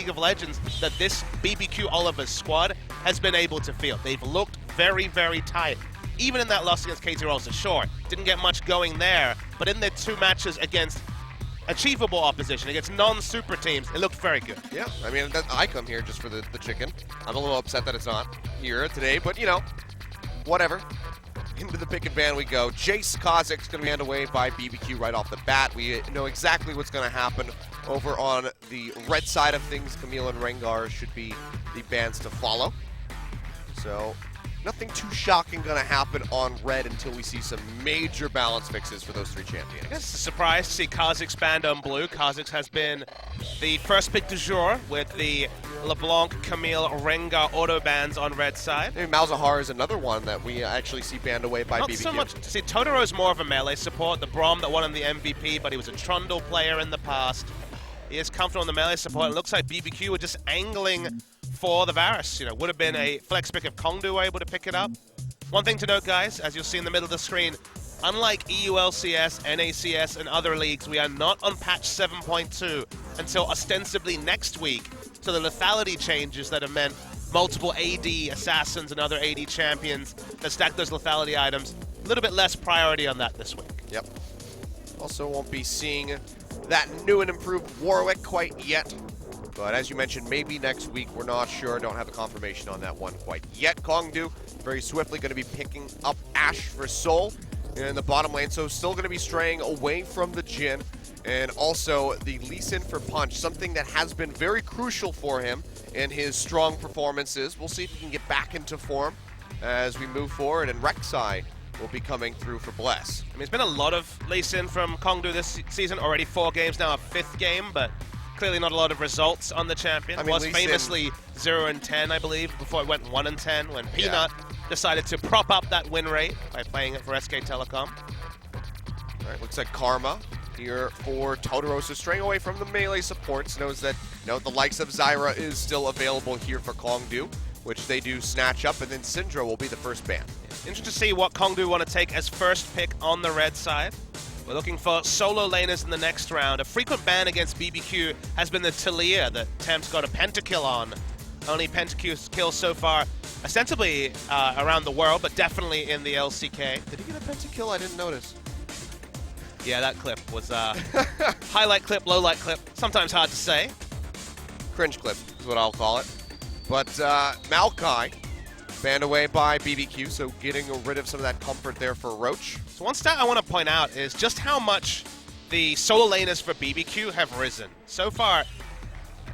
League of Legends that this BBQ Oliver's squad has been able to field. They've looked very, very tight. Even in that loss against KT Rolls, sure, didn't get much going there, but in their 2 matches against achievable opposition, against non-super teams, it looked very good. Yeah, I mean, I come here just for the chicken. I'm a little upset that it's not here today, but, you know, whatever. Into the pick and ban we go. Jace Kozik's going to be handed away by BBQ right off the bat. We know exactly what's going to happen over on the red side of things. Camille and Rengar should be the bans to follow. So nothing too shocking going to happen on red until we see some major balance fixes for those 3 champions. I guess it's a surprise to see Kha'Zix banned on blue. Kha'Zix has been the first pick du jour with the LeBlanc, Camille, Rengar auto bans on red side. Maybe Malzahar is another one that we actually see banned away by BBQ. Not so much. See, Totoro's more of a melee support. The Braum that won in the MVP, but he was a Trundle player in the past. He is comfortable in the melee support. It looks like BBQ were just angling for the Varus. You know, would have been a flex pick if Kongdoo were able to pick it up. One thing to note, guys, as you'll see in the middle of the screen, unlike EU LCS, NACS, and other leagues, we are not on patch 7.2 until ostensibly next week. So the lethality changes that have meant multiple AD assassins and other AD champions that stack those lethality items, a little bit less priority on that this week. Yep. Also won't be seeing that new and improved Warwick quite yet. But as you mentioned, maybe next week. We're not sure. Don't have a confirmation on that one quite yet. Kongdoo very swiftly going to be picking up Ashe for Soul in the bottom lane. So still going to be straying away from the Jhin. And also the Lee Sin for Punch, something that has been very crucial for him in his strong performances. We'll see if he can get back into form as we move forward. And Rek'Sai will be coming through for Bless. I mean, it's been a lot of Lee Sin from Kongdoo this season. Already 4 games, now a 5th game, but clearly not a lot of results on the champion. I mean, was famously 0-10, I believe, before it went 1-10 when Peanut decided to prop up that win rate by playing it for SK Telecom. All right, looks like Karma here for Totoro, so straying away from the melee supports. Knows that the likes of Zyra is still available here for Kongdoo, which they do snatch up, and then Syndra will be the first ban. Interesting to see what Kongdoo want to take as first pick on the red side. We're looking for solo laners in the next round. A frequent ban against BBQ has been the Taliyah that Temp's got a pentakill on. Only pentakill so far, ostensibly around the world, but definitely in the LCK. Did he get a pentakill? I didn't notice. Yeah, that clip was highlight clip, low light clip. Sometimes hard to say. Cringe clip is what I'll call it. But Maokai banned away by BBQ, so getting rid of some of that comfort there for Roach. So one stat I want to point out is just how much the solo laners for BBQ have risen. So far,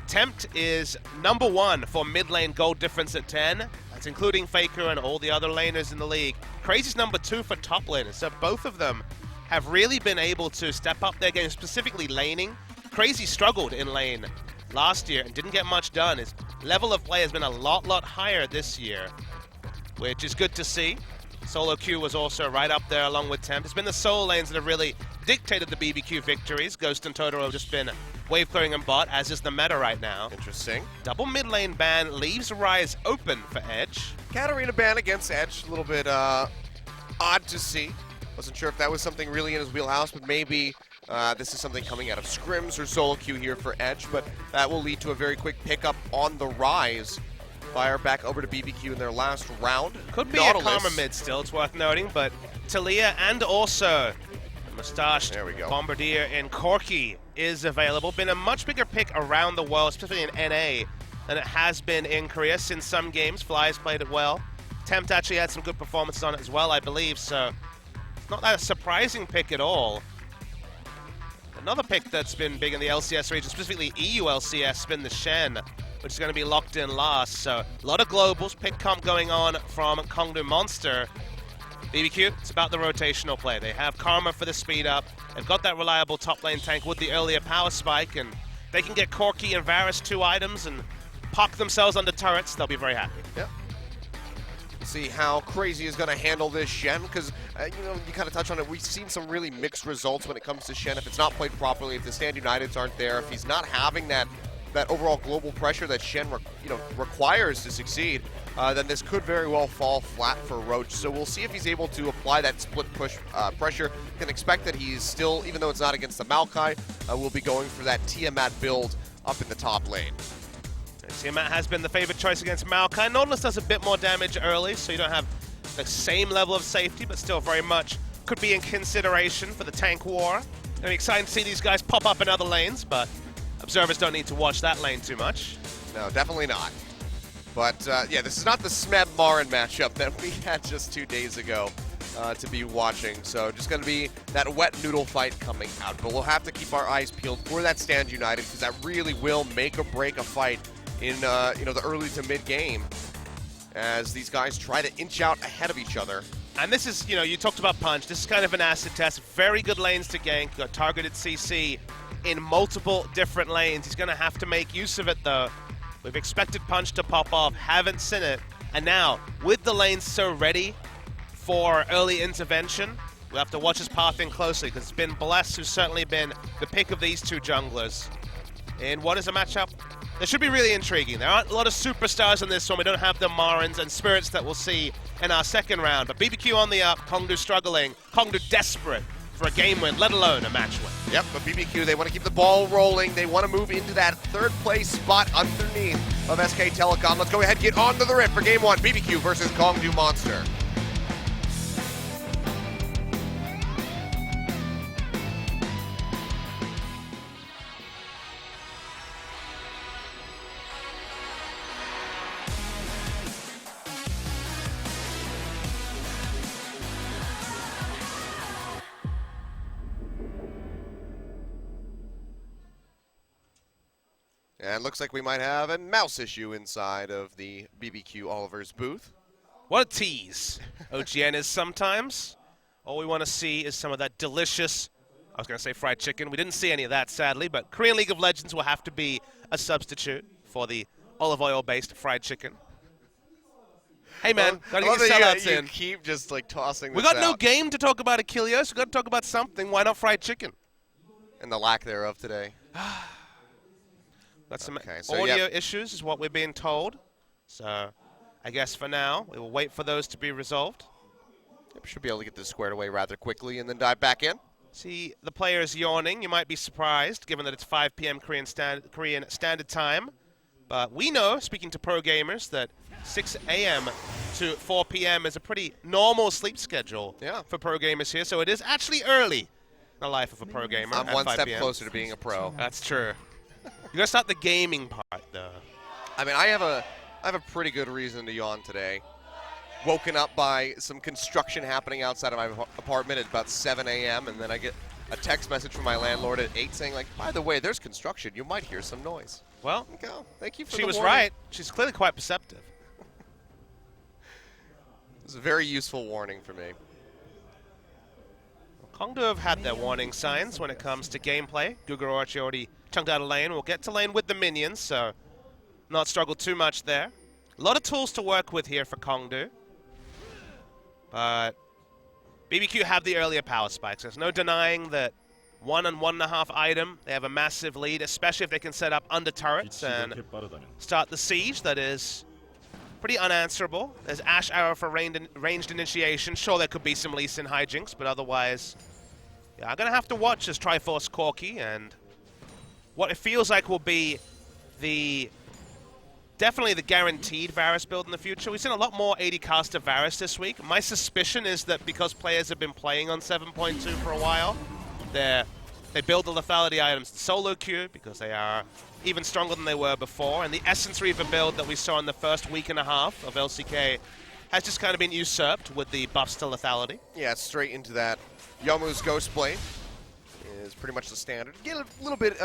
Tempt is #1 for mid lane gold difference at 10. That's including Faker and all the other laners in the league. Crazy's #2 for top laners. So both of them have really been able to step up their game, specifically laning. Crazy struggled in lane last year and didn't get much done. His level of play has been a lot higher this year, which is good to see. Solo Q was also right up there along with Tempt. It's been the solo lanes that have really dictated the BBQ victories. Ghost and Totoro have just been wave clearing and bot, as is the meta right now. Interesting. Double mid lane ban leaves Rise open for Edge. Katarina ban against Edge, a little bit odd to see. Wasn't sure if that was something really in his wheelhouse, but maybe this is something coming out of scrims or solo queue here for Edge, but that will lead to a very quick pickup on the Rise. Fire back over to BBQ in their last round. Could be Nautilus. a Karma mid still, it's worth noting, but Taliyah and also the mustached Bombardier and Corki is available. Been a much bigger pick around the world, specifically in NA, than it has been in Korea since some games. Fly's played it well. Tempt actually had some good performances on it as well, I believe, so it's not that a surprising pick at all. Another pick that's been big in the LCS region, specifically EU LCS, has been the Shen, which is going to be locked in last. So a lot of globals, pick comp going on from Kongdoo Monster. BBQ, it's about the rotational play. They have Karma for the speed up. They've got that reliable top lane tank with the earlier power spike, and they can get Corki and Varus 2 items and park themselves under turrets. They'll be very happy. Yep. See how Crazy is going to handle this Shen, because you kind of touch on it. We've seen some really mixed results when it comes to Shen. If it's not played properly, if the Stand Uniteds aren't there, if he's not having that overall global pressure that Shen requires to succeed, then this could very well fall flat for Roach. So we'll see if he's able to apply that split push pressure. Can expect that he's still, even though it's not against the Maokai, will be going for that Tiamat build up in the top lane. Tiamat has been the favorite choice against Maokai. Nautilus does a bit more damage early, so you don't have the same level of safety, but still very much could be in consideration for the tank war. It'll be exciting to see these guys pop up in other lanes, but observers don't need to watch that lane too much. No, definitely not. But yeah, this is not the Smeb Marin matchup that we had just 2 days ago to be watching. So just going to be that wet noodle fight coming out. But we'll have to keep our eyes peeled for that Stand United, because that really will make or break a fight in the early to mid game as these guys try to inch out ahead of each other. And this is, you talked about Punch. This is kind of an acid test. Very good lanes to gank. Got targeted CC in multiple different lanes. He's going to have to make use of it, though. We've expected Punch to pop off, haven't seen it. And now, with the lanes so ready for early intervention, we'll have to watch his path in closely, because it's been Bless who's certainly been the pick of these two junglers. In what is a matchup that should be really intriguing. There aren't a lot of superstars in this one. We don't have the Marins and Spirits that we'll see in our second round. But BBQ on the up, Kongdoo struggling, Kongdoo desperate for a game win, let alone a match win. Yep, but BBQ, they want to keep the ball rolling. They want to move into that third place spot underneath of SK Telecom. Let's go ahead and get onto the rift for game one. BBQ versus Kongdoo Monster. And looks like we might have a mouse issue inside of the BBQ Oliver's booth. What a tease OGN is sometimes. All we want to see is some of that delicious, I was going to say fried chicken. We didn't see any of that, sadly, but Korean League of Legends will have to be a substitute for the olive oil-based fried chicken. Hey, man, gotta get your sellouts in. You keep just like tossing this We got out. no game to talk about, Achilles. We got to talk about something. Why not fried chicken? And the lack thereof today. Got some so audio issues is what we're being told. So I guess for now, we will wait for those to be resolved. Yep, should be able to get this squared away rather quickly and then dive back in. See, the player is yawning. You might be surprised, given that it's 5 p.m. Korean Standard Time. But we know, speaking to pro gamers, that 6 a.m. to 4 p.m. is a pretty normal sleep schedule for pro gamers here. So it is actually early in the life of a pro gamer. I'm one step closer to being a pro. That's true. You gotta start the gaming part, though. I mean, I have a pretty good reason to yawn today. Woken up by some construction happening outside of my apartment at about 7 a.m. and then I get a text message from my landlord at 8 saying, like, by the way, there's construction. You might hear some noise. Well, thank you for she the was warning. right. She's clearly quite perceptive. It's a very useful warning for me. Kongdoo have had their warning signs when it comes to gameplay. Gugorochi already chunked out a lane. We'll get to lane with the minions, so not struggle too much there. A lot of tools to work with here for Kongdoo. But BBQ have the earlier power spikes. There's no denying that 1 and 1.5 item, they have a massive lead, especially if they can set up under turrets and start the siege. That is pretty unanswerable. There's Ash Arrow for ranged initiation. Sure, there could be some Lee Sin hijinks, but otherwise, yeah, I'm going to have to watch as Triforce Corki and what it feels like will be definitely the guaranteed Varus build in the future. We've seen a lot more 80 caster Varus this week. My suspicion is that because players have been playing on 7.2 for a while, they build the lethality items solo queue because they are even stronger than they were before. And the Essence Reaver build that we saw in the first week and a half of LCK has just kind of been usurped with the buffs to lethality. Yeah, straight into that. Yomu's Ghost Blade is pretty much the standard. Get a little bit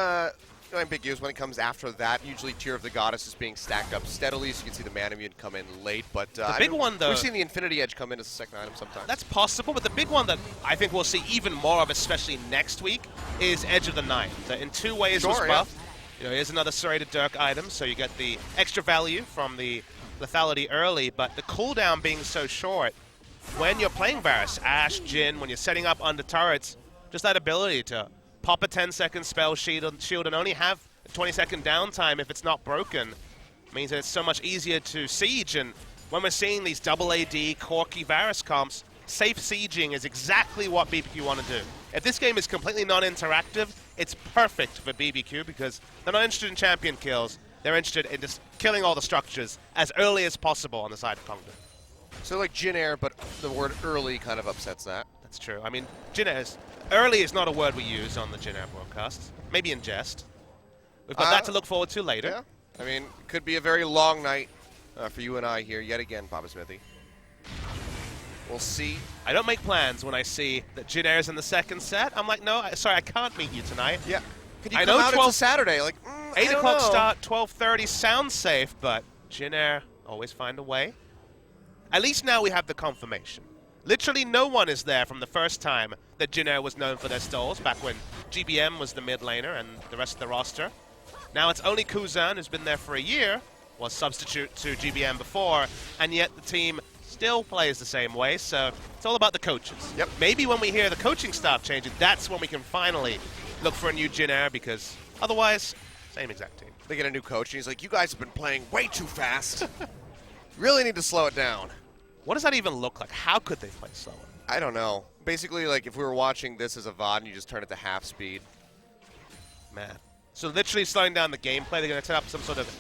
ambiguous when it comes after that. Usually Tear of the Goddess is being stacked up steadily, so you can see the Manamune come in late. But the big one, though, we've seen the Infinity Edge come in as a second item sometimes. That's possible, but the big one that I think we'll see even more of, especially next week, is Edge of the Night. That in 2 ways was buffed. Here's another Serrated Dirk item, so you get the extra value from the lethality early, but the cooldown being so short, when you're playing Varus, Ashe, Jhin, when you're setting up under turrets, just that ability to pop a 10-second spell shield and only have a 20-second downtime if it's not broken means that it's so much easier to siege. And when we're seeing these double AD, Corki, Varus comps, safe sieging is exactly what BBQ want to do. If this game is completely non-interactive, it's perfect for BBQ because they're not interested in champion kills. They're interested in just killing all the structures as early as possible on the side of Kongdoo. So like Jin Air, but the word early kind of upsets that. That's true. I mean, Jin Air early is not a word we use on the Jin Air broadcast. Maybe in jest. We've got that to look forward to later. Yeah. I mean, it could be a very long night for you and I here yet again, Papa Smithy. We'll see. I don't make plans when I see that Jin Air's in the second set. I'm like, no, sorry, I can't meet you tonight. Yeah. Could you I come know out? 12 It's a Saturday. Like, 8 o'clock start, 12:30 sounds safe, but Jin Air always find a way. At least now we have the confirmation. Literally no one is there from the first time that Jin Air was known for their stalls, back when GBM was the mid laner and the rest of the roster. Now it's only Kuzan, who's been there for a year, was substitute to GBM before, and yet the team still plays the same way, so it's all about the coaches. Yep. Maybe when we hear the coaching staff changing, that's when we can finally look for a new Jin Air, because otherwise, same exact team. They get a new coach, and he's like, you guys have been playing way too fast. Really need to slow it down. What does that even look like? How could they play slower? I don't know. Basically, like, if we were watching this as a VOD and you just turn it to half speed. Man. So literally slowing down the gameplay, they're going to set up some sort of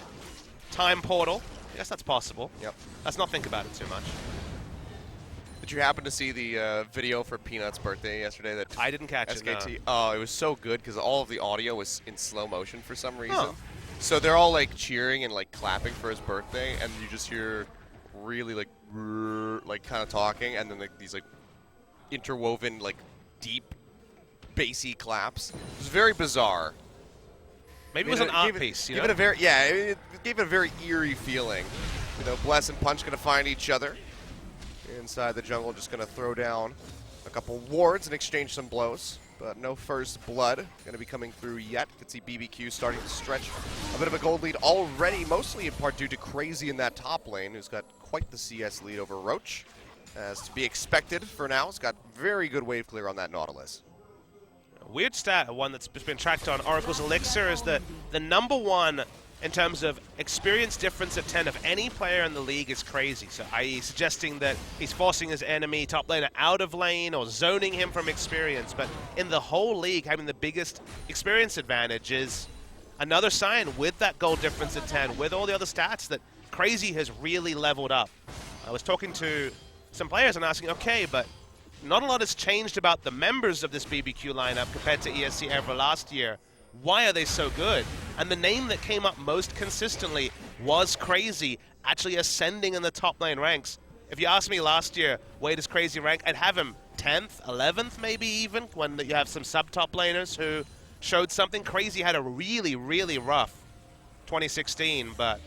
time portal. I guess that's possible. Yep. Let's not think about it too much. Did you happen to see the video for Peanut's birthday yesterday? That I didn't catch SKT? it, no. Oh, it was so good because all of the audio was in slow motion for some reason. Huh. So they're all like cheering and like clapping for his birthday, and you just hear really like kind of talking, and then like these like interwoven like deep bassy claps. It was very bizarre. Maybe it was an art piece, you know? It gave it a very eerie feeling. You know, Bless and Punch going to find each other inside the jungle, just going to throw down a couple wards and exchange some blows. But no first blood going to be coming through yet. You can see BBQ starting to stretch a bit of a gold lead already, mostly in part due to Crazy in that top lane, who's got quite the CS lead over Roach. As to be expected for now, it's got very good wave clear on that Nautilus. A weird stat, one that's been tracked on Oracle's Elixir, is that the #1 in terms of experience difference of 10 of any player in the league is Crazy. So, i.e. suggesting that he's forcing his enemy top laner out of lane or zoning him from experience. But in the whole league, having the biggest experience advantage is another sign with that goal difference of 10, with all the other stats, that Crazy has really leveled up. I was talking to some players and asking, okay, but not a lot has changed about the members of this BBQ lineup compared to ESC ever last year. Why are they so good? And the name that came up most consistently was Crazy, actually ascending in the top lane ranks. If you asked me last year, where does Crazy rank? I'd have him 10th, 11th maybe even, when you have some sub-top laners who showed something. Crazy had a really, really rough 2016, but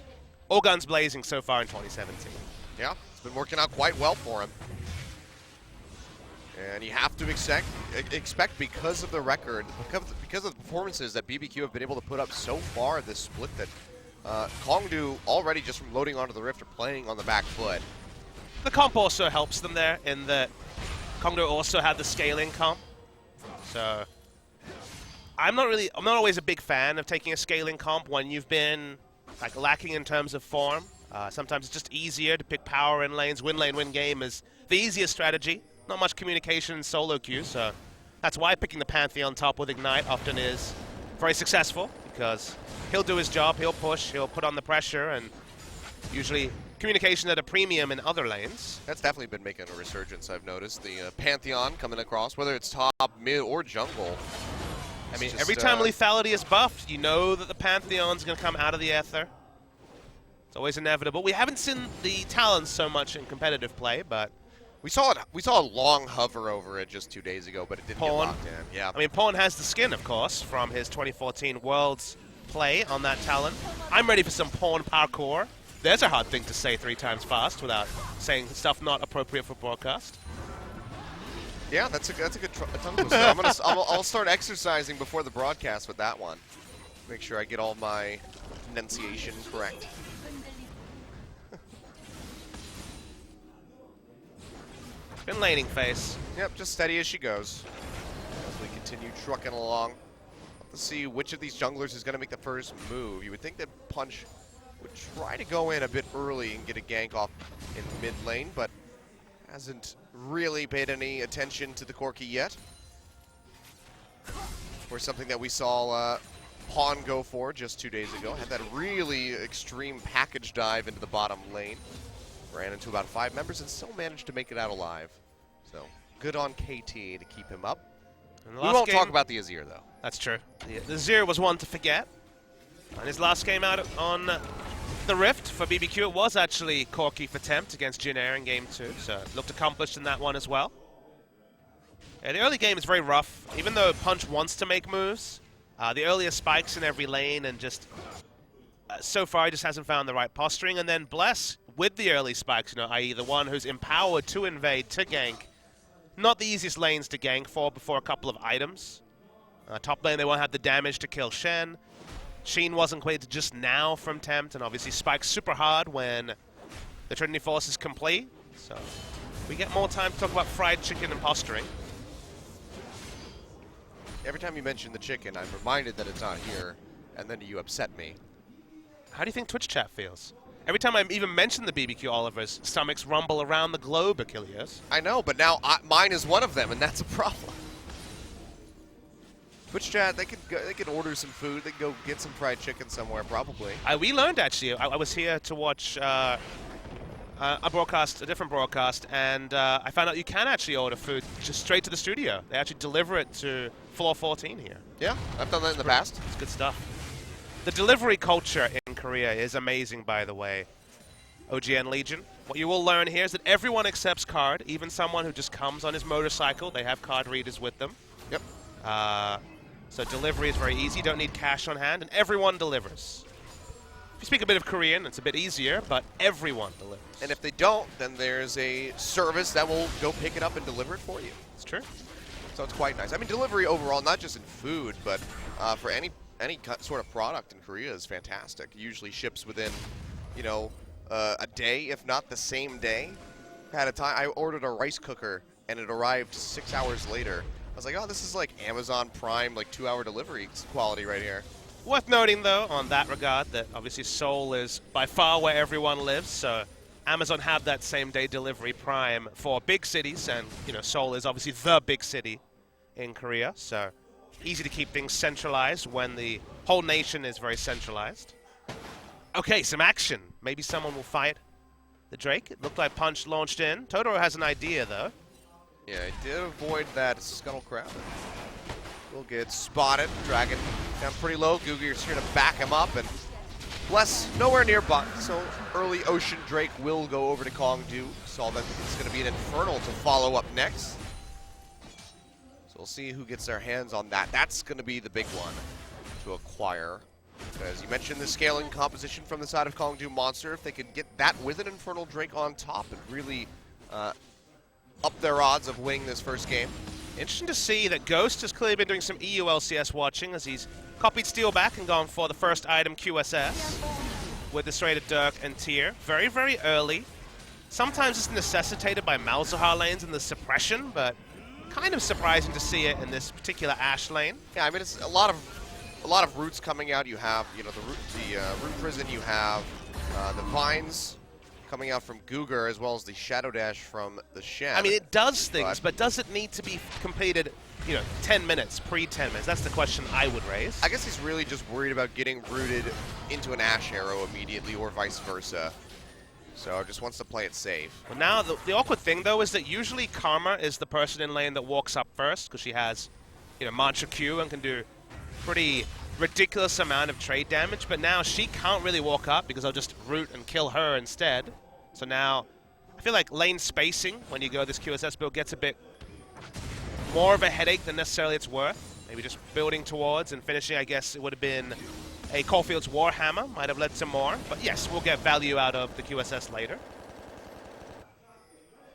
all guns blazing so far in 2017. Yeah, it's been working out quite well for him. And you have to expect because of the record, because of the performances that BBQ have been able to put up so far this split, that Kongdoo already just from loading onto the Rift are playing on the back foot. The comp also helps them there in that Kongdoo also had the scaling comp. So I'm not always a big fan of taking a scaling comp when you've been like lacking in terms of form. Sometimes it's just easier to pick power in lanes. Win lane, win game is the easiest strategy. Not much communication in solo queue, so that's why picking the Pantheon top with Ignite often is very successful, because he'll do his job, he'll push, he'll put on the pressure, and usually communication at a premium in other lanes. That's definitely been making a resurgence, I've noticed. The Pantheon coming across, whether it's top, mid, or jungle. I mean, every time lethality is buffed, you know that the Pantheon's going to come out of the ether. It's always inevitable. We haven't seen the Talons so much in competitive play, but we saw a long hover over it just 2 days ago, but it didn't get locked in. Yeah. I mean, Pawn has the skin, of course, from his 2014 Worlds play on that Talon. I'm ready for some Pawn parkour. There's a hard thing to say 3 times fast without saying stuff not appropriate for broadcast. Yeah, that's a good tongue twister. I'll start exercising before the broadcast with that one. Make sure I get all my enunciation correct. Been laning phase. Yep, just steady as she goes. As we continue trucking along. Let's see which of these junglers is going to make the first move. You would think that Punch would try to go in a bit early and get a gank off in mid lane, but hasn't really paid any attention to the Corki yet. Or something that we saw Pawn go for just 2 days ago. Had that really extreme package dive into the bottom lane. Ran into about 5 members and still managed to make it out alive. So good on KT to keep him up. We won't talk about the Azir, though. That's true. The Azir was one to forget. And his last game out on the Rift for BBQ, it was actually Corki for Tempt against Jin Air in Game 2, so it looked accomplished in that one as well. Yeah, the early game is very rough. Even though Punch wants to make moves, the earlier spikes in every lane and just so far he just hasn't found the right posturing. And then Bless with the early spikes, i.e. the one who's empowered to invade, to gank. Not the easiest lanes to gank for before a couple of items. Top lane, they won't have the damage to kill Shen. Sheen wasn't cleared just now from Tempt, and obviously spikes super hard when the Trinity Force is complete. So we get more time to talk about fried chicken and posturing. Every time you mention the chicken, I'm reminded that it's not here, and then you upset me. How do you think Twitch chat feels? Every time I even mention the BBQ Oliver's, stomachs rumble around the globe, Achilles. I know, but now mine is one of them, and that's a problem. Twitch chat, they could order some food. They could go get some fried chicken somewhere, probably. We learned, actually. I was here to watch a different broadcast, and I found out you can actually order food just straight to the studio. They actually deliver it to floor 14 here. Yeah, I've done that in the past. It's good stuff. The delivery culture in Korea is amazing, by the way. OGN Legion. What you will learn here is that everyone accepts card, even someone who just comes on his motorcycle. They have card readers with them. Yep. So delivery is very easy. You don't need cash on hand, and everyone delivers. If you speak a bit of Korean, it's a bit easier, but everyone delivers. And if they don't, then there's a service that will go pick it up and deliver it for you. It's true. So it's quite nice. I mean, delivery overall, not just in food, but for any sort of product in Korea is fantastic. It usually ships within, a day, if not the same day. I ordered a rice cooker, and it arrived 6 hours later. I was like, oh, this is like Amazon Prime, like 2-hour delivery quality right here. Worth noting, though, on that regard, that obviously Seoul is by far where everyone lives, so Amazon have that same-day delivery Prime for big cities, and, Seoul is obviously the big city in Korea, so easy to keep things centralized when the whole nation is very centralized. Okay, some action. Maybe someone will fight the Drake. It looked like Punch launched in. Totoro has an idea, though. Yeah, he did avoid that Scuttle Crab. Will get spotted. Dragon down pretty low. Gugi's here to back him up, and Bless nowhere near bot, so early Ocean Drake will go over to Kongdoo. Saw that it's going to be an Infernal to follow up next. So we'll see who gets their hands on that. That's going to be the big one to acquire. As you mentioned, the scaling composition from the side of Kongdoo Monster, if they could get that with an Infernal Drake on top and really up their odds of winning this first game. Interesting to see that Ghost has clearly been doing some EU LCS watching as he's copied Steel back and gone for the first item QSS with the Serrated Dirk and Tyr. Very, very early. Sometimes it's necessitated by Malzahar lanes and the suppression, but kind of surprising to see it in this particular Ashe lane. Yeah, I mean, it's a lot of roots coming out. You have, the root prison. You have the vines coming out from Guger, as well as the Shadow Dash from the Shen. I mean, it does things, but does it need to be completed, 10 minutes, pre-10 minutes? That's the question I would raise. I guess he's really just worried about getting rooted into an Ashe arrow immediately, or vice versa. So just wants to play it safe. Well, now, the awkward thing, though, is that usually Karma is the person in lane that walks up first, because she has, Mantra Q and can do pretty ridiculous amount of trade damage, but now she can't really walk up because I'll just root and kill her instead. So now I feel like lane spacing when you go this QSS build gets a bit more of a headache than necessarily it's worth. Maybe just building towards and finishing, I guess it would have been a Caulfield's Warhammer, might have led to more, but yes, we'll get value out of the QSS later.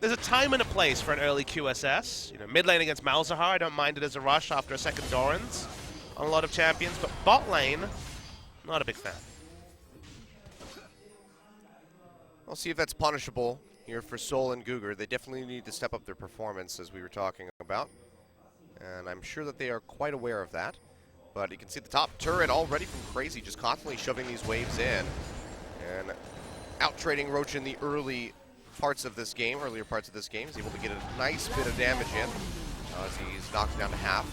There's a time and a place for an early QSS. Mid lane against Malzahar, I don't mind it as a rush after a second Doran's on a lot of champions, but bot lane, not a big fan. I'll see if that's punishable here for Seoul and Guger. They definitely need to step up their performance, as we were talking about. And I'm sure that they are quite aware of that. But you can see the top turret already from Crazy, just constantly shoving these waves in. And out-trading Roach in the earlier parts of this game. He's able to get a nice bit of damage in as he's knocked down to half.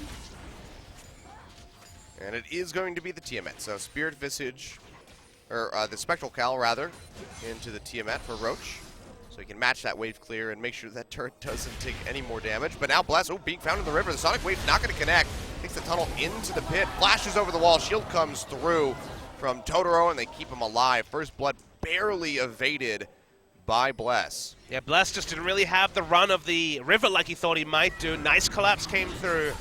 And it is going to be the Tiamat. So Spirit Visage, or the Spectral Cal, rather, into the Tiamat for Roach. So he can match that wave clear and make sure that turret doesn't take any more damage. But now Bless, being found in the river. The Sonic Wave not going to connect. Takes the tunnel into the pit, flashes over the wall. Shield comes through from Totoro, and they keep him alive. First blood barely evaded by Bless. Yeah, Bless just didn't really have the run of the river like he thought he might do. Nice collapse came through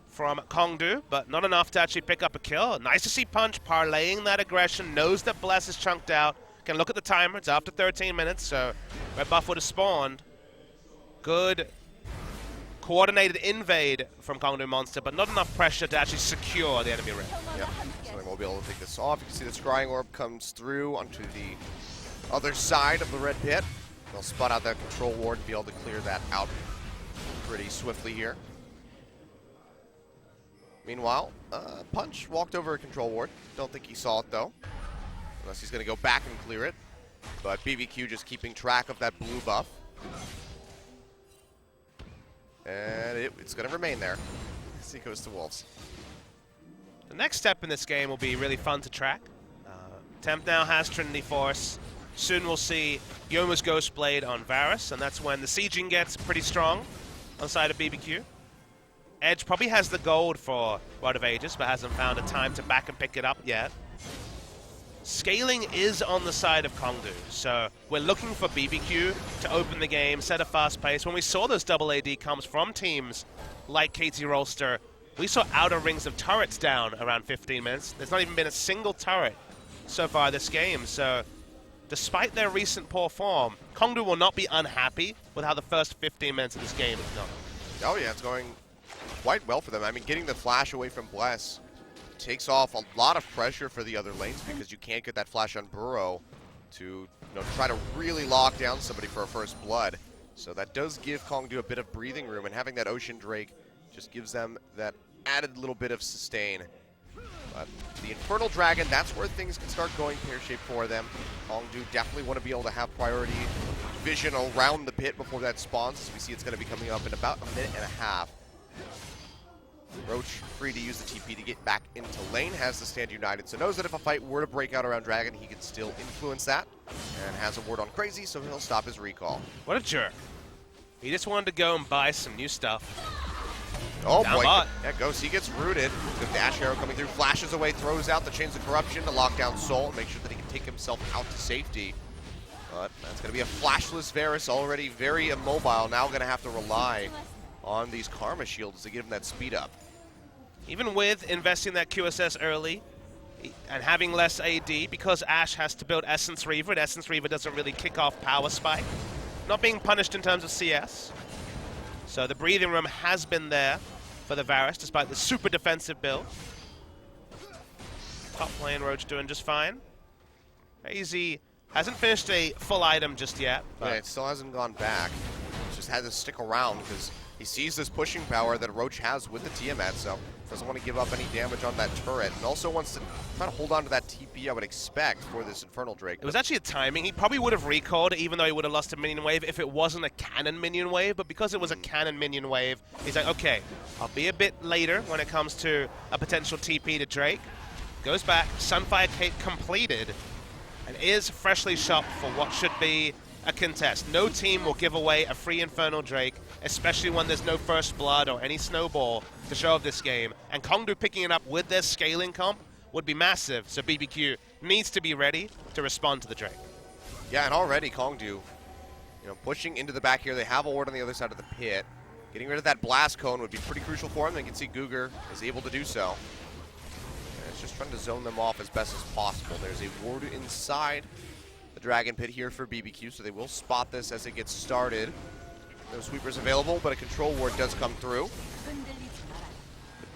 from Kongdoo, but not enough to actually pick up a kill. Nice to see Punch parlaying that aggression, knows that Bless is chunked out. Can look at the timer, it's after 13 minutes, so red buff would have spawned. Good coordinated invade from Kongdoo Monster, but not enough pressure to actually secure the enemy red. Yep, so they won't be able to take this off. You can see the Scrying Orb comes through onto the other side of the red pit. They'll spot out that control ward and be able to clear that out pretty swiftly here. Meanwhile, Punch walked over a control ward. Don't think he saw it though. Unless he's going to go back and clear it. But BBQ just keeping track of that blue buff. And it's going to remain there as he goes to Wolves. The next step in this game will be really fun to track. Temp now has Trinity Force. Soon we'll see Yoma's Ghost Blade on Varus, and that's when the sieging gets pretty strong on the side of BBQ. Edge probably has the gold for Rod of Ages, but hasn't found a time to back and pick it up yet. Scaling is on the side of Kongdoo, so we're looking for BBQ to open the game, set a fast pace. When we saw those double AD comes from teams like KT Rolster, we saw outer rings of turrets down around 15 minutes. There's not even been a single turret so far this game, so despite their recent poor form, Kongdoo will not be unhappy with how the first 15 minutes of this game has gone. Oh yeah, it's going quite well for them. I mean, getting the flash away from Bless takes off a lot of pressure for the other lanes because you can't get that flash on Burrow to try to really lock down somebody for a first blood. So that does give Kongdoo a bit of breathing room, and having that Ocean Drake just gives them that added little bit of sustain. But the Infernal Dragon, that's where things can start going pear-shaped for them. Kongdoo definitely want to be able to have priority vision around the pit before that spawns. As we see, it's going to be coming up in about a minute and a half. Roach free to use the TP to get back into lane, has the stand united, so knows that if a fight were to break out around Dragon, he can still influence that, and has a ward on Crazy, so he'll stop his recall. What a jerk. He just wanted to go and buy some new stuff. Oh Down boy, bot. yeah, Ghost, he gets rooted. Good Dash Arrow coming through, flashes away, throws out the Chains of Corruption to lock down Soul and make sure that he can take himself out to safety. But that's going to be a flashless Varus, already very immobile, now going to have to rely on these Karma Shields to give him that speed up. Even with investing that QSS early and having less AD, because Ashe has to build Essence Reaver, and Essence Reaver doesn't really kick off Power Spike. Not being punished in terms of CS. So the breathing room has been there for the Varus, despite the super defensive build. Top lane Roach doing just fine. Crazy hasn't finished a full item just yet. Yeah, it still hasn't gone back. It's just had to stick around because he sees this pushing power that Roach has with the Tiamat, so doesn't want to give up any damage on that turret, and also wants to try to hold on to that TP I would expect for this Infernal Drake. It was actually a timing. He probably would have recalled even though he would have lost a minion wave if it wasn't a cannon minion wave, but because it was a cannon minion wave, he's like, okay, I'll be a bit later when it comes to a potential TP to Drake. Goes back, Sunfire Cape completed, and is freshly shopped for what should be a contest. No team will give away a free Infernal Drake, especially when there's no first blood or any snowball to show of this game. And Kongdoo picking it up with their scaling comp would be massive, so BBQ needs to be ready to respond to the Drake. Yeah, and already Kongdoo, pushing into the back here. They have a ward on the other side of the pit. Getting rid of that blast cone would be pretty crucial for him. They can see Guger is able to do so. And it's just trying to zone them off as best as possible. There's a ward inside the Dragon Pit here for BBQ, so they will spot this as it gets started. No sweepers available, but a control ward does come through.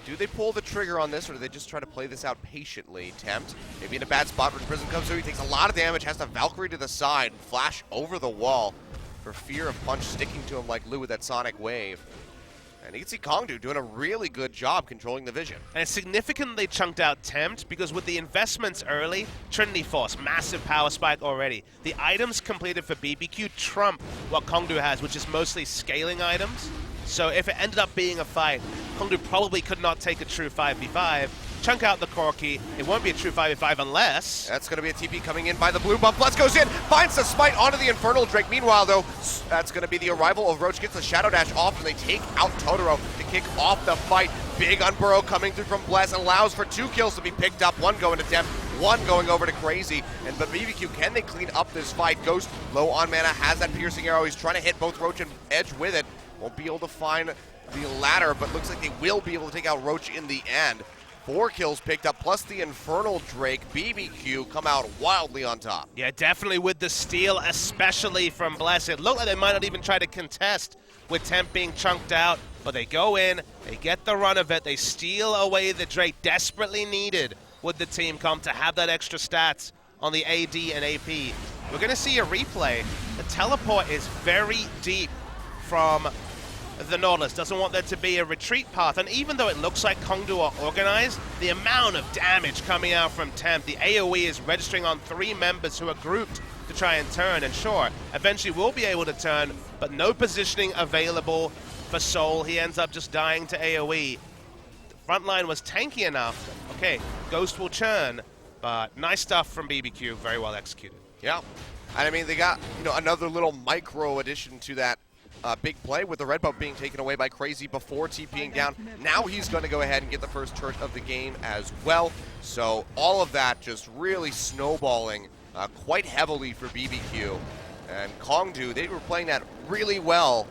Do they pull the trigger on this, or do they just try to play this out patiently? Tempt, maybe in a bad spot when Prism comes through. He takes a lot of damage, has the Valkyrie to the side, and flash over the wall for fear of Punch sticking to him like Lou with that Sonic Wave. And you can see Kongdoo doing a really good job controlling the vision. And it's significantly chunked out Tempt because with the investments early, Trinity Force, massive power spike already. The items completed for BBQ trump what Kongdoo has, which is mostly scaling items. So if it ended up being a fight, Kongdoo probably could not take a true 5v5 chunk out the Corki. It won't be a true 5v5 unless... That's going to be a TP coming in by the blue buff. Bless goes in, finds the smite onto the Infernal Drake. Meanwhile, though, that's going to be the arrival of Roach. Gets the Shadow Dash off, and they take out Totoro to kick off the fight. Big Unburrow coming through from Bless allows for 2 kills to be picked up. 1 going to Temp, 1 going over to Crazy. But BBQ, can they clean up this fight? Ghost, low on mana, has that piercing arrow. He's trying to hit both Roach and Edge with it. Won't be able to find the latter, but looks like they will be able to take out Roach in the end. 4 kills picked up, plus the Infernal Drake. BBQ come out wildly on top. Yeah, definitely with the steal, especially from Bless. It looked like they might not even try to contest with Temp being chunked out, but they go in, they get the run of it, they steal away the Drake, desperately needed with the team comp to have that extra stats on the AD and AP. We're going to see a replay. The teleport is very deep from the Nautilus. Doesn't want there to be a retreat path, and even though it looks like Kongdoo are organized, the amount of damage coming out from Temp, the AoE is registering on 3 members who are grouped to try and turn, and sure, eventually we'll be able to turn, but no positioning available for Soul. He ends up just dying to AoE. The front line was tanky enough. Okay, Ghost will churn, but nice stuff from BBQ, very well executed. Yeah, and I mean, they got, another little micro addition to that big play with the red buff being taken away by Crazy before TPing down. Now he's going to go ahead and get the first turret of the game as well. So all of that just really snowballing quite heavily for BBQ. And Kongdoo, they were playing that really well,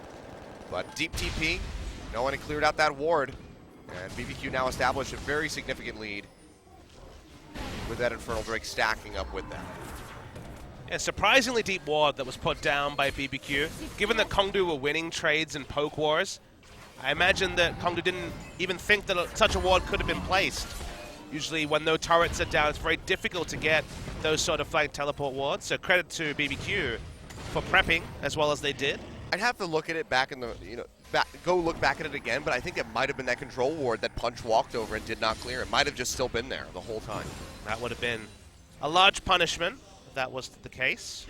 but deep TP, no one had cleared out that ward. And BBQ now established a very significant lead with that Infernal Drake stacking up with them. A surprisingly deep ward that was put down by BBQ. Given that Kongdoo were winning trades and poke wars, I imagine that Kongdoo didn't even think that such a ward could have been placed. Usually when no turrets are down, it's very difficult to get those sort of flank teleport wards, so credit to BBQ for prepping as well as they did. I'd have to look at it back in the, go look back at it again, but I think it might have been that control ward that Punch walked over and did not clear. It might have just still been there the whole time. That would have been a large punishment if that was the case.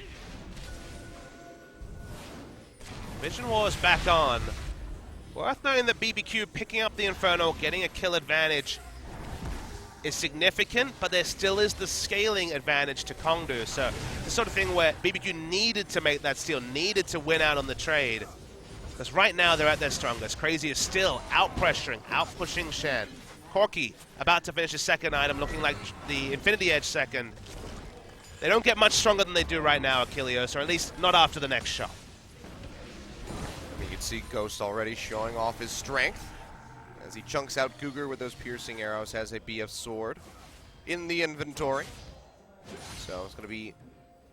Vision War is back on. Worth noting that BBQ picking up the Inferno, getting a kill advantage is significant, but there still is the scaling advantage to Kongdoo. So the sort of thing where BBQ needed to make that steal, needed to win out on the trade. Because right now they're at their strongest. Crazy is still out-pressuring, out-pushing Shen. Corki about to finish his second item, looking like the Infinity Edge second. They don't get much stronger than they do right now, Achilleos, or at least not after the next shot. You can see Ghost already showing off his strength as he chunks out Cougar with those piercing arrows, has a BF sword in the inventory. So it's going to be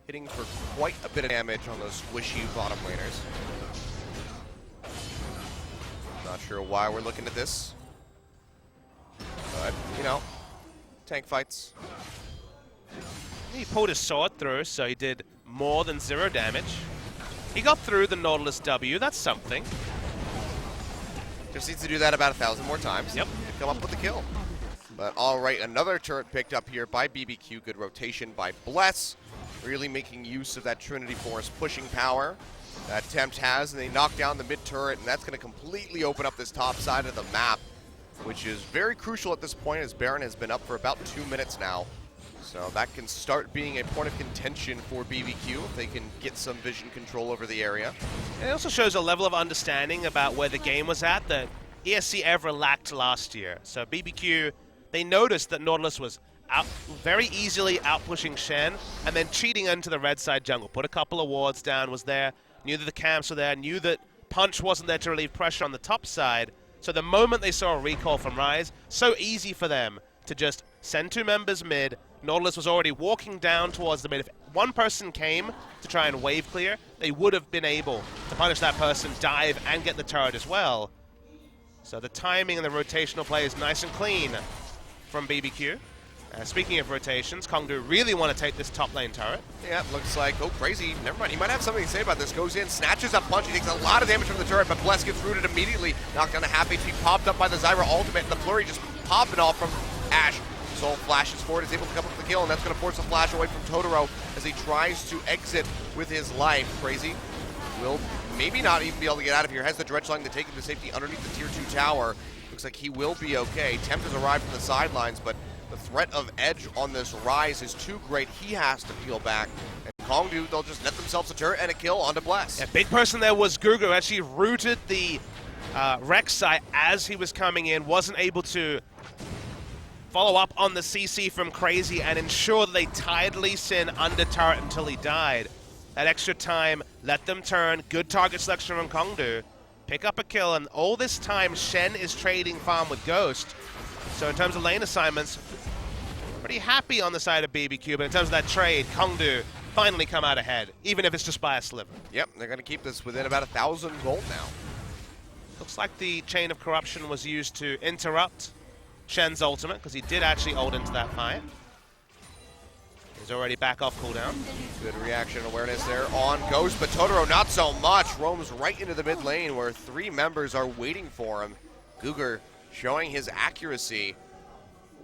hitting for quite a bit of damage on those squishy bottom laners. Not sure why we're looking at this, but, tank fights. He pulled his sword through, so he did more than 0 damage. He got through the Nautilus W, that's something. Just needs to do that about 1,000 more times. Yep. To come up with the kill. But all right, another turret picked up here by BBQ. Good rotation by Bless. Really making use of that Trinity Force pushing power that Tempt has. And they knock down the mid turret, and that's going to completely open up this top side of the map, which is very crucial at this point as Baron has been up for about 2 minutes now. So that can start being a point of contention for BBQ if they can get some vision control over the area. And it also shows a level of understanding about where the game was at that ESC ever lacked last year. So BBQ, they noticed that Nautilus was very easily out-pushing Shen and then cheating into the red side jungle. Put a couple of wards down, was there, knew that the camps were there, knew that Punch wasn't there to relieve pressure on the top side. So the moment they saw a recall from Ryze, so easy for them to just send 2 members mid. Nautilus was already walking down towards the mid. If one person came to try and wave clear, they would have been able to punish that person, dive, and get the turret as well. So the timing and the rotational play is nice and clean from BBQ. Speaking of rotations, Kongdoo really want to take this top lane turret. Yeah, looks like, oh, Crazy, never mind. He might have something to say about this. Goes in, snatches up Punch. He takes a lot of damage from the turret, but Bless gets rooted immediately. Knocked down to half HP, popped up by the Zyra ultimate, and the flurry just popping off from Ashe. Soul flashes forward, is able to come up with the kill, and that's going to force a flash away from Totoro as he tries to exit with his life. Crazy will maybe not even be able to get out of here. Has the Dredge Sling to take him to safety underneath the tier 2 tower. Looks like he will be okay. Temp has arrived from the sidelines, but the threat of Edge on this rise is too great. He has to peel back. And Kongdoo, they'll just net themselves a turret and a kill onto Bless. Yeah, big person there was Gugu, actually rooted the Rek'Sai as he was coming in, wasn't able to follow up on the CC from Crazy and ensure that they tied Lee Sin under turret until he died. That extra time, let them turn, good target selection from Kongdoo, pick up a kill, and all this time Shen is trading farm with Ghost. So in terms of lane assignments, pretty happy on the side of BBQ, but in terms of that trade, Kongdoo finally come out ahead, even if it's just by a sliver. Yep, they're going to keep this within about 1,000 gold now. Looks like the Chain of Corruption was used to interrupt Shen's ultimate, because he did actually ult into that fight. He's already back off cooldown. Good reaction awareness there on Ghost, but Totoro not so much. Roams right into the mid lane where 3 members are waiting for him. Gugur showing his accuracy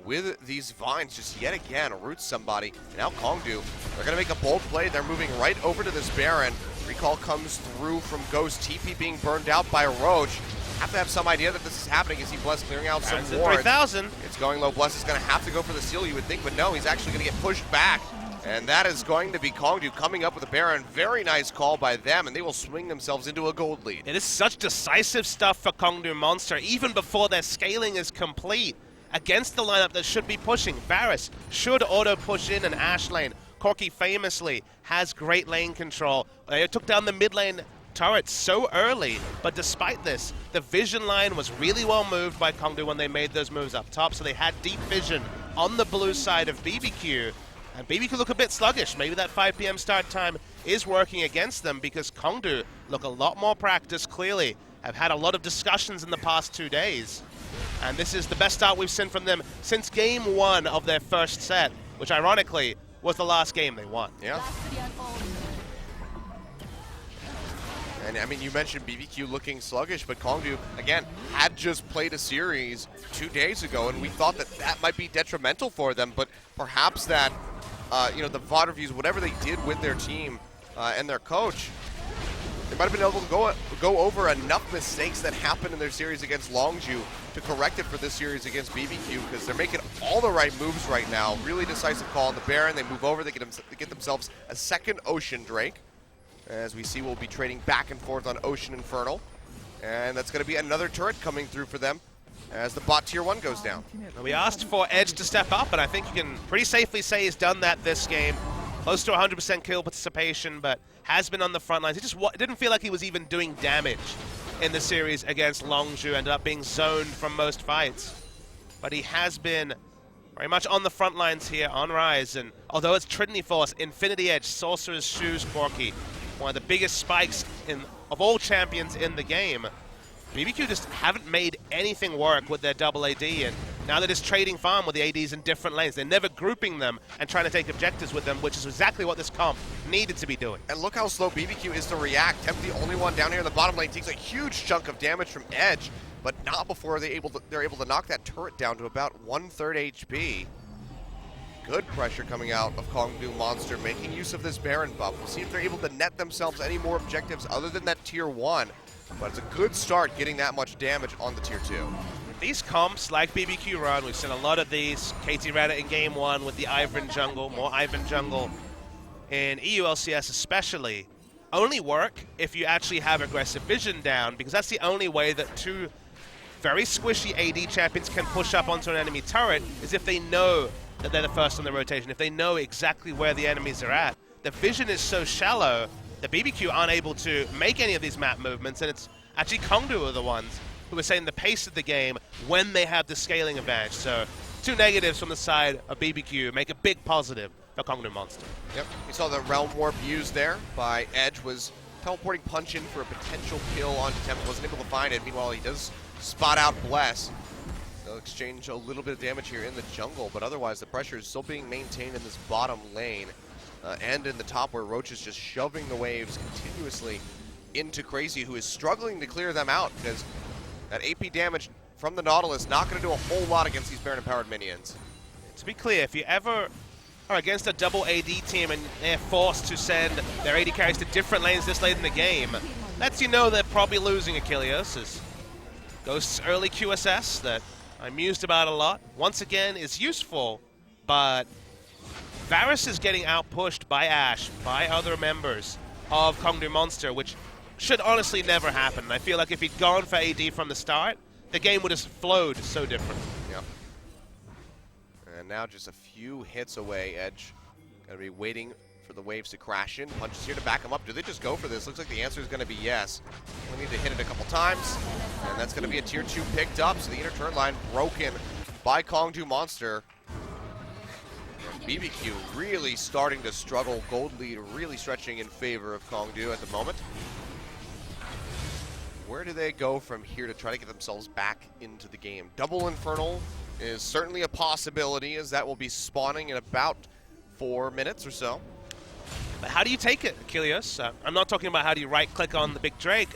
with these vines, just yet again roots somebody. Now Kongdoo, they're going to make a bold play. They're moving right over to this Baron. Recall comes through from Ghost. TP being burned out by Roach. Have to have some idea that this is happening. You see Bless clearing out some wards. 3,000. It's going low. Bless is going to have to go for the seal, you would think, but no, he's actually going to get pushed back. And that is going to be Kongdoo coming up with a Baron. Very nice call by them, and they will swing themselves into a gold lead. It is such decisive stuff for Kongdoo Monster, even before their scaling is complete. Against the lineup that should be pushing. Varus should auto-push in an Ashe lane. Corki famously has great lane control. They took down the mid lane turrets so early, but despite this, the vision line was really well moved by Kongdoo when they made those moves up top, so they had deep vision on the blue side of BBQ, and BBQ look a bit sluggish. Maybe that 5 PM start time is working against them because Kongdoo look a lot more practiced, clearly have had a lot of discussions in the past 2 days, and this is the best start we've seen from them since game 1 of their first set, which ironically was the last game they won. Yeah. And I mean, you mentioned BBQ looking sluggish, but Kongdoo, again, had just played a series 2 days ago, and we thought that that might be detrimental for them, but perhaps that, you know, the VOD reviews, whatever they did with their team and their coach, they might have been able to go over enough mistakes that happened in their series against Longju to correct it for this series against BBQ, because they're making all the right moves right now. Really decisive call on the Baron. They move over, they get themselves a second Ocean Drake. As we see, we'll be trading back and forth on Ocean Infernal. And that's going to be another turret coming through for them as the bot tier 1 goes down. We asked for Edge to step up, and I think you can pretty safely say he's done that this game. Close to 100% kill participation, but has been on the front lines. He just didn't feel like he was even doing damage in the series against Longju. Ended up being zoned from most fights. But he has been very much on the front lines here on Rise. And although it's Trinity Force, Infinity Edge, Sorcerer's Shoes, Corki, one of the biggest spikes of all champions in the game, BBQ just haven't made anything work with their double AD, and now they're just trading farm with the ADs in different lanes. They're never grouping them and trying to take objectives with them, which is exactly what this comp needed to be doing. And look how slow BBQ is to react. Temp, the only one down here in the bottom lane, takes a huge chunk of damage from Edge, but not before they're able to knock that turret down to about 1/3 HP. Good pressure coming out of Kongdoo Monster, making use of this Baron buff. We'll see if they're able to net themselves any more objectives other than that tier 1. But it's a good start getting that much damage on the tier 2. These comps, like BBQ Run, we've seen a lot of these. KT Reddit in game 1 with the Ivan jungle, more Ivan jungle in EU LCS especially, only work if you actually have aggressive vision down, because that's the only way that 2 very squishy AD champions can push up onto an enemy turret, is if they know that they're the first on the rotation, if they know exactly where the enemies are at. The vision is so shallow that BBQ aren't able to make any of these map movements, and it's actually Kongdoo are the ones who are setting the pace of the game when they have the scaling advantage. So 2 negatives from the side of BBQ make a big positive for Kongdoo Monster. Yep, we saw the Realm Warp used there by Edge, was teleporting Punch in for a potential kill on Temp, wasn't able to find it. Meanwhile, he does spot out Bless. They'll exchange a little bit of damage here in the jungle, but otherwise the pressure is still being maintained in this bottom lane and in the top, where Roach is just shoving the waves continuously into Crazy, who is struggling to clear them out, because that AP damage from the Nautilus not going to do a whole lot against these Baron-empowered minions. To be clear, if you ever are against a double AD team and they're forced to send their AD carries to different lanes this late in the game, lets you know they're probably losing Achilles. Ghost's early QSS that I mused about a lot, once again, is useful, but Varus is getting outpushed by Ashe, by other members of Kongdoo Monster, which should honestly never happen. I feel like if he'd gone for AD from the start, the game would have flowed so different. Yep. And now just a few hits away, Edge. Gotta be waiting for the waves to crash in. Punches here to back him up. Do they just go for this? Looks like the answer is going to be yes. We need to hit it a couple times, and that's going to be a tier 2 picked up. So the inner turn line broken by Kongdoo Monster. And BBQ really starting to struggle. Gold lead really stretching in favor of Kongdoo at the moment. Where do they go from here to try to get themselves back into the game? Double Infernal is certainly a possibility, as that will be spawning in about 4 minutes or so. But how do you take it, Achilles? I'm not talking about how do you right-click on the big Drake.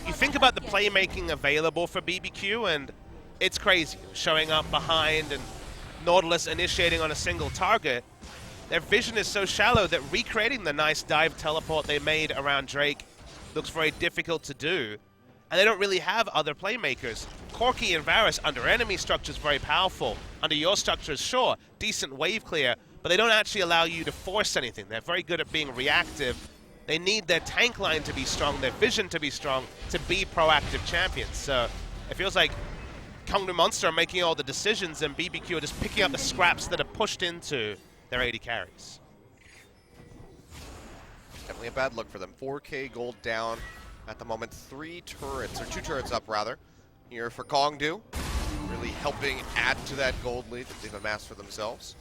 You think about the playmaking available for BBQ, and it's crazy. Showing up behind and Nautilus initiating on a single target. Their vision is so shallow that recreating the nice dive teleport they made around Drake looks very difficult to do. And they don't really have other playmakers. Corki and Varus under enemy structures very powerful. Under your structures, sure, decent wave clear, but they don't actually allow you to force anything. They're very good at being reactive. They need their tank line to be strong, their vision to be strong, to be proactive champions. So it feels like Kongdoo Monster are making all the decisions, and BBQ are just picking up the scraps that are pushed into their AD carries. Definitely a bad look for them. 4K gold down at the moment. 3 turrets, or 2 turrets up rather, here for Kongdoo. Really helping add to that gold lead that they've amassed for themselves.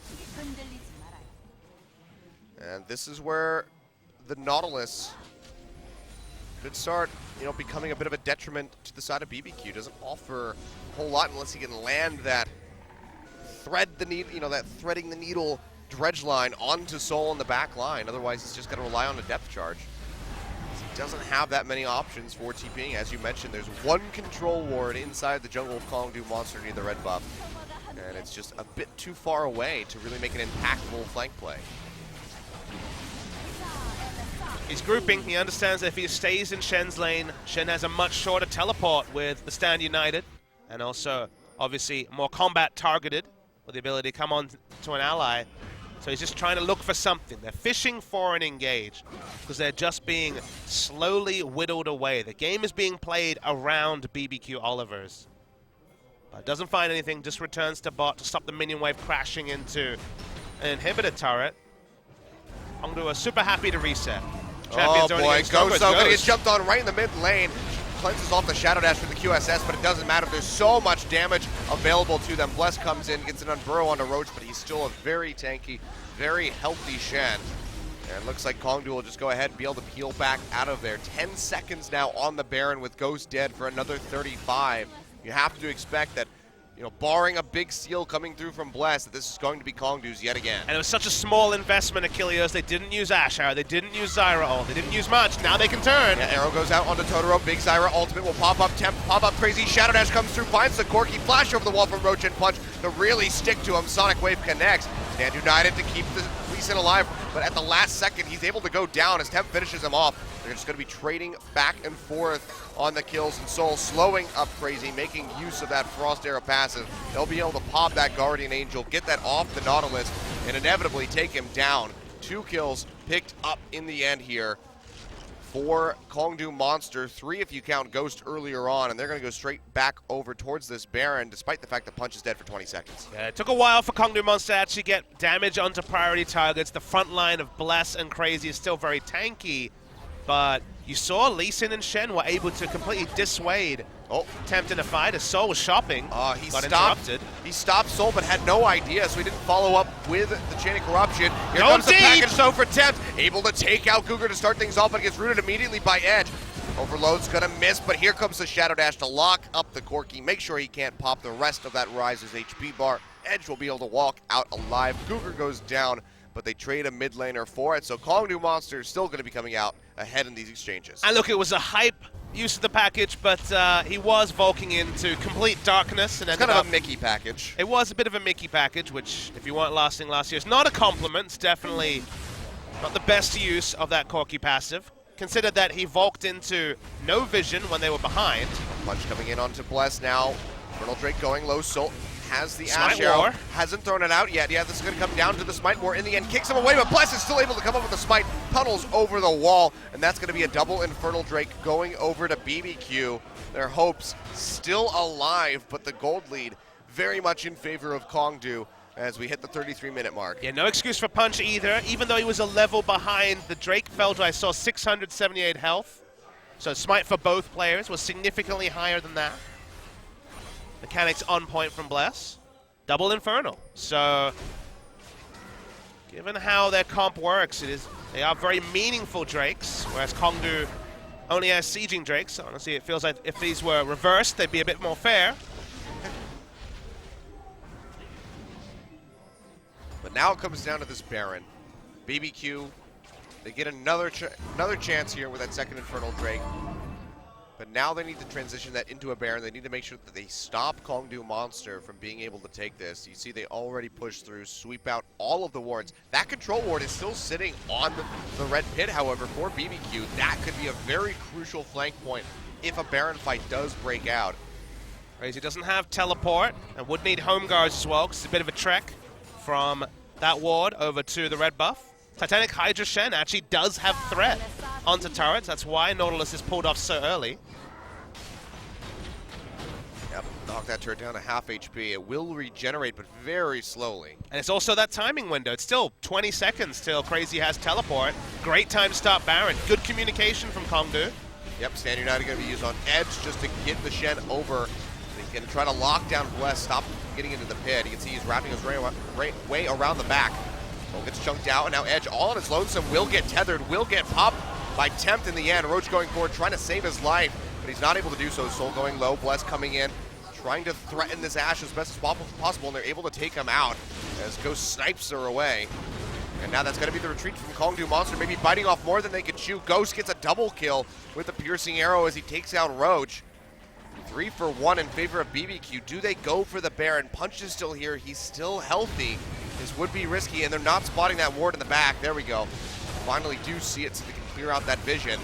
And this is where the Nautilus could start, becoming a bit of a detriment to the side of BBQ. Doesn't offer a whole lot unless he can land that that threading the needle dredge line onto Soul in the back line. Otherwise, he's just got to rely on a depth charge. He doesn't have that many options for TPing. As you mentioned, there's one control ward inside the jungle of Kongdoo Monster near the red buff. And it's just a bit too far away to really make an impactful flank play. He's grouping. He understands that if he stays in Shen's lane, Shen has a much shorter teleport with the Stand United, and also, obviously, more combat targeted with the ability to come on to an ally. So he's just trying to look for something. They're fishing for an engage because they're just being slowly whittled away. The game is being played around BBQ Olivers. But doesn't find anything, just returns to bot to stop the minion wave crashing into an inhibitor turret. Kongdoo are super happy to reset. Oh boy, Ghost though gonna get jumped on right in the mid lane. Cleanses off the Shadow Dash for the QSS, but it doesn't matter. There's so much damage available to them. Bless comes in, gets an Unburrow onto Roach, but he's still a very tanky, very healthy Shen. And looks like Kongdoo will just go ahead and be able to peel back out of there. 10 seconds now on the Baron with Ghost dead for another 35. You have to expect that, barring a big steal coming through from Bless, that this is going to be Kongdoo's yet again. And it was such a small investment, Achilles. They didn't use Ashe Arrow, they didn't use Zyra ult, they didn't use much. Now they can turn. Yeah, Arrow goes out onto Totoro. Big Zyra ultimate will pop up. Temp, pop up crazy. Shadow Dash comes through, finds the Corki. Flash over the wall from Roach and Punch to really stick to him. Sonic Wave connects. Stand United to keep the Lee Sin alive, but at the last second, he's able to go down as Temp finishes him off. They're just going to be trading back and forth on the kills, and Soul slowing up Crazy, making use of that Frost Arrow passive. They'll be able to pop that Guardian Angel, get that off the Nautilus, and inevitably take him down. 2 kills picked up in the end here for Kongdoo Monster. 3 if you count Ghost earlier on, and they're going to go straight back over towards this Baron, despite the fact that Punch is dead for 20 seconds. Yeah, it took a while for Kongdoo Monster to actually get damage onto priority targets. The front line of Bless and Crazy is still very tanky, but you saw Lee Sin and Shen were able to completely dissuade Tempt in a fight as Soul was shopping. He got stopped. interrupted. He stopped Soul, but had no idea, so he didn't follow up with the Chain of Corruption. Here Go comes deep. the package though for Tempt, able to take out Cougar to start things off, but gets rooted immediately by Edge. Overload's gonna miss, but here comes the Shadow Dash to lock up the Corki, make sure he can't pop the rest of that Riser's HP bar. Edge will be able to walk out alive. Cougar goes down, but they trade a mid laner for it, so Kongdoo Monster is still gonna be coming out ahead in these exchanges. And look, it was a hype use of the package, but he was bulking into complete darkness and ended kind up of a Mickey package. It was a bit of a Mickey package, which, if you weren't lasting last year, is not a compliment. It's definitely not the best use of that Corki passive. Consider that he volked into no vision when they were behind. Punch coming in onto Bless now. Infernal Drake going low. Soul has the Smite Ash Arrow. War. Hasn't thrown it out yet. Yeah, this is going to come down to the Smite War in the end. Kicks him away, but Bless is still able to come up with the Smite. Tunnels over the wall, and that's going to be a double Infernal Drake going over to BBQ. Their hopes still alive, but the gold lead very much in favor of Kongdoo as we hit the 33-minute mark. Yeah, no excuse for Punch either. Even though he was a level behind, the Drake fell to, I saw, 678 health. So Smite for both players was significantly higher than that. Mechanics on point from Bless. Double Infernal. So, given how their comp works, they are very meaningful Drakes, whereas Kongdoo only has sieging Drakes. Honestly, it feels like if these were reversed, they'd be a bit more fair. But now it comes down to this Baron. BBQ, they get another chance here with that second Infernal Drake. But now they need to transition that into a Baron. They need to make sure that they stop Kongdoo Monster from being able to take this. You see they already push through, sweep out all of the wards. That control ward is still sitting on the red pit, however, for BBQ. That could be a very crucial flank point if a Baron fight does break out. Crazy doesn't have teleport and would need home guards as well, because it's a bit of a trek from that ward over to the red buff. Titanic Hydra Shen actually does have threat onto turrets. That's why Nautilus is pulled off so early. Yep, knock that turret down to half HP. It will regenerate, but very slowly. And it's also that timing window. It's still 20 seconds till Crazy has teleport. Great time to stop Baron. Good communication from Kongdoo. Yep, Stand United going to be used on Edge just to get the Shen over. He can try to lock down Bless, stop getting into the pit. You can see he's wrapping his way around the back. Soul gets chunked out, and now Edge all on his lonesome will get tethered, will get popped by Tempt in the end. Roach going forward, trying to save his life, but he's not able to do so. Soul going low, Bless coming in, trying to threaten this Ashe as best as possible, and they're able to take him out as Ghost snipes her away. And now that's going to be the retreat from Kongdoo Monster, maybe biting off more than they could chew. Ghost gets a double kill with the piercing arrow as he takes out Roach. 3 for 1 in favor of BBQ. Do they go for the Baron? Punch is still here. He's still healthy. This would be risky, and they're not spotting that ward in the back. There we go. Finally do see it so they can clear out that vision.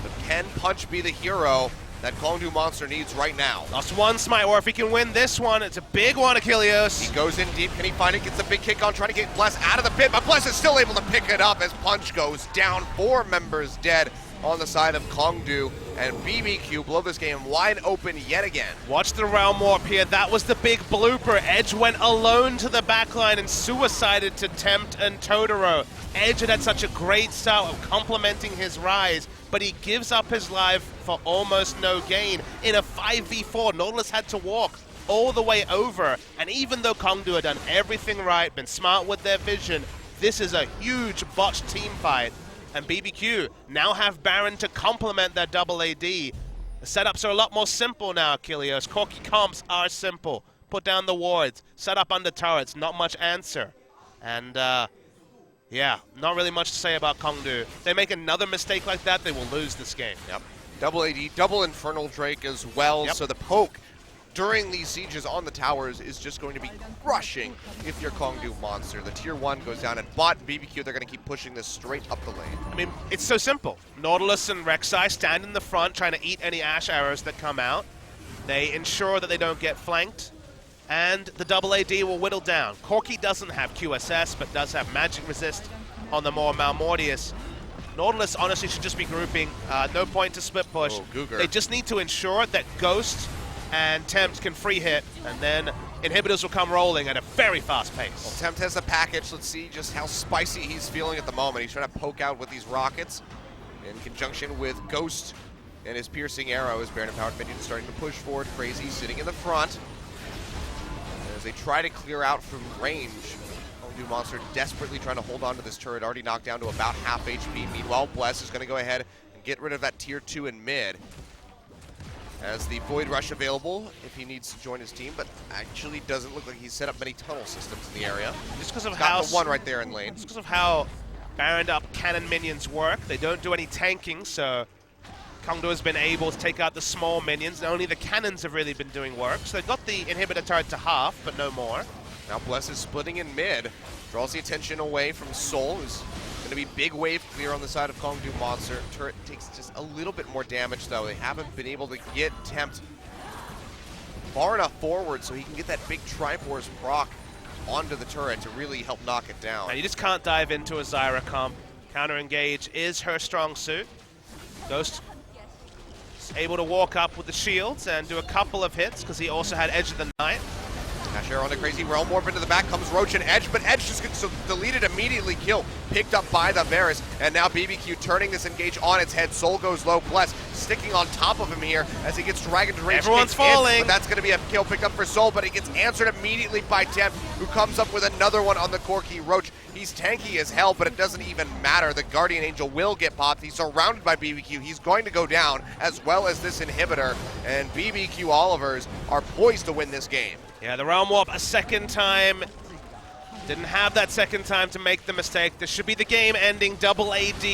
But can Punch be the hero that Kongdoo Monster needs right now? Lost one Smite War. If he can win this one, it's a big one, Achilles. He goes in deep. Can he find it? Gets the big kick on, trying to get Bless out of the pit, but Bless is still able to pick it up as Punch goes down. 4 members dead on the side of Kongdoo, and BBQ blow this game wide open yet again. Watch the Realm Warp here. That was the big blooper. Edge went alone to the backline and suicided to Tempt and Totoro. Edge had such a great start of complementing his rise, but he gives up his life for almost no gain. In a 5v4, Nautilus had to walk all the way over, and even though Kongdoo had done everything right, been smart with their vision, this is a huge botched team fight. And BBQ now have Baron to complement their double AD. The setups are a lot more simple now, Achilles. Corky comps are simple. Put down the wards, set up under turrets, not much answer. And yeah, not really much to say about Kongdoo. If they make another mistake like that, they will lose this game. Yep. Double AD, double Infernal Drake as well. Yep. So the poke during these sieges on the towers is just going to be crushing if you're Kongdoo Monster. The tier 1 goes down, and bot BBQ, they're going to keep pushing this straight up the lane. I mean, it's so simple. Nautilus and Rek'Sai stand in the front trying to eat any Ashe arrows that come out. They ensure that they don't get flanked, and the double AD will whittle down. Corky doesn't have QSS, but does have magic resist on the more Malmortius. Nautilus honestly should just be grouping. No point to split push. Oh, Cougar. They just need to ensure that Ghost and Tempt can free hit, and then inhibitors will come rolling at a very fast pace. Well, Tempt has a package. Let's see just how spicy he's feeling at the moment. He's trying to poke out with these rockets in conjunction with Ghost and his piercing arrow. His Baron Empowered minion starting to push forward. Crazy sitting in the front. As they try to clear out from range, Kongdoo Monster desperately trying to hold on to this turret, already knocked down to about half HP. Meanwhile, Bless is going to go ahead and get rid of that tier 2 in mid. As the Void Rush available if he needs to join his team, but actually doesn't look like he's set up many tunnel systems in the area. Just because of Got how the one right there in lane. Just because of how Baroned up cannon minions work, they don't do any tanking, so Kongdoo has been able to take out the small minions, and only the cannons have really been doing work. So they've got the inhibitor turret to half, but no more. Now Bless is splitting in mid, draws the attention away from Soul, who's Going to be big wave clear on the side of Kongdoo Monster. Turret takes just a little bit more damage, though. They haven't been able to get Tempt far enough forward so he can get that big Triforce proc onto the turret to really help knock it down. And you just can't dive into a Zyra comp. Counter-engage is her strong suit. Ghost is able to walk up with the shields and do a couple of hits because he also had Edge of the Night. Nashare on the crazy realm warp into the back, comes Roach and Edge, but Edge just gets deleted immediately, kill, picked up by the Varus, and now BBQ turning this engage on its head. Soul goes low, Bless sticking on top of him here as he gets Dragon's Rage. Everyone's falling. But that's going to be a kill picked up for Soul, but it gets answered immediately by Tempt, who comes up with another one on the Corki Roach. He's tanky as hell, but it doesn't even matter. The Guardian Angel will get popped. He's surrounded by BBQ. He's going to go down, as well as this inhibitor, and BBQ Olivers are poised to win this game. Yeah, the Realm Warp a second time. Didn't have that second time to make the mistake. This should be the game-ending double AD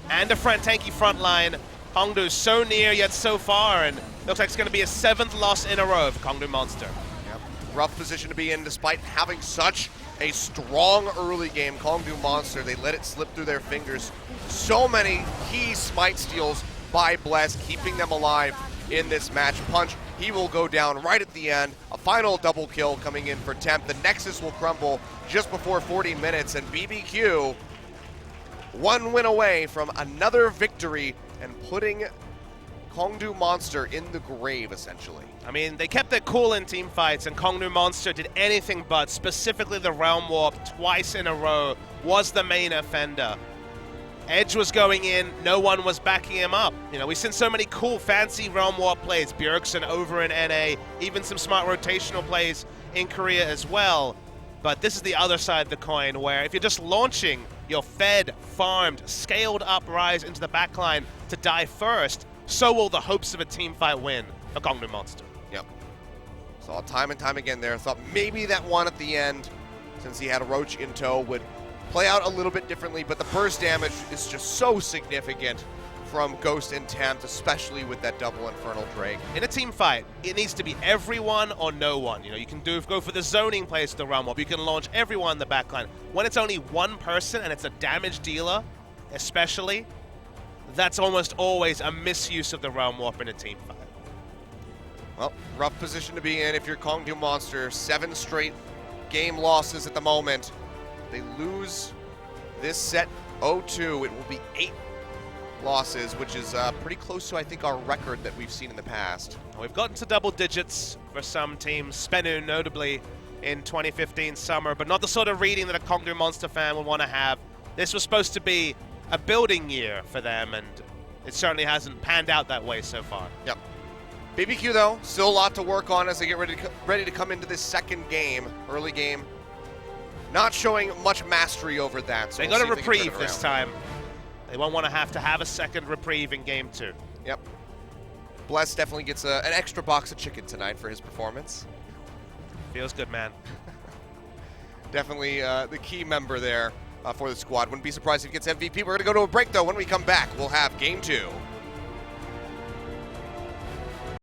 and a tanky front line. Kongdoo so near yet so far, and looks like it's going to be a 7th loss in a row for Kongdoo Monster. Yep. Rough position to be in despite having such a strong early game. Kongdoo Monster, they let it slip through their fingers. So many key smite steals by Bless, keeping them alive in this match. Punch, he will go down right at the end. A final double kill coming in for Tempt. The Nexus will crumble just before 40 minutes, and BBQ one win away from another victory and putting Kongdoo Monster in the grave, essentially. I mean, they kept their cool in team fights, and Kongdoo Monster did anything but. Specifically, the Realm Warp twice in a row was the main offender. Edge was going in, no one was backing him up. You know, we've seen so many cool, fancy Realm Warp plays. Bjergsen over in NA, even some smart rotational plays in Korea as well. But this is the other side of the coin, where if you're just launching your fed, farmed, scaled up Rise into the backline to die first, so will the hopes of a team fight win for Kongdoo Monster. Yep. Saw time and time again there. Thought maybe that one at the end, since he had a Roach in tow, would play out a little bit differently, but the burst damage is just so significant from Ghost and Tempt, especially with that double Infernal Drake. In a team fight, it needs to be everyone or no one. You know, you can go for the zoning plays to the Realm Warp. You can launch everyone in the backline. When it's only one person and it's a damage dealer, especially, that's almost always a misuse of the Realm Warp in a team fight. Well, rough position to be in if you're Kongdoo Monster. 7 straight game losses at the moment. They lose this set 0-2. It will be 8 losses, which is pretty close to, I think, our record that we've seen in the past. We've gotten to double digits for some teams, Spenu notably in 2015 summer, but not the sort of reading that a Kongdoo Monster fan would want to have. This was supposed to be a building year for them, and it certainly hasn't panned out that way so far. Yep. BBQ, though, still a lot to work on as they get ready to come into this second game, early game. Not showing much mastery over that. So they got a reprieve this time. They won't want to have a second reprieve in game 2. Yep. Bless definitely gets an extra box of chicken tonight for his performance. Feels good, man. Definitely the key member there for the squad. Wouldn't be surprised if he gets MVP. We're going to go to a break, though. When we come back, we'll have game 2.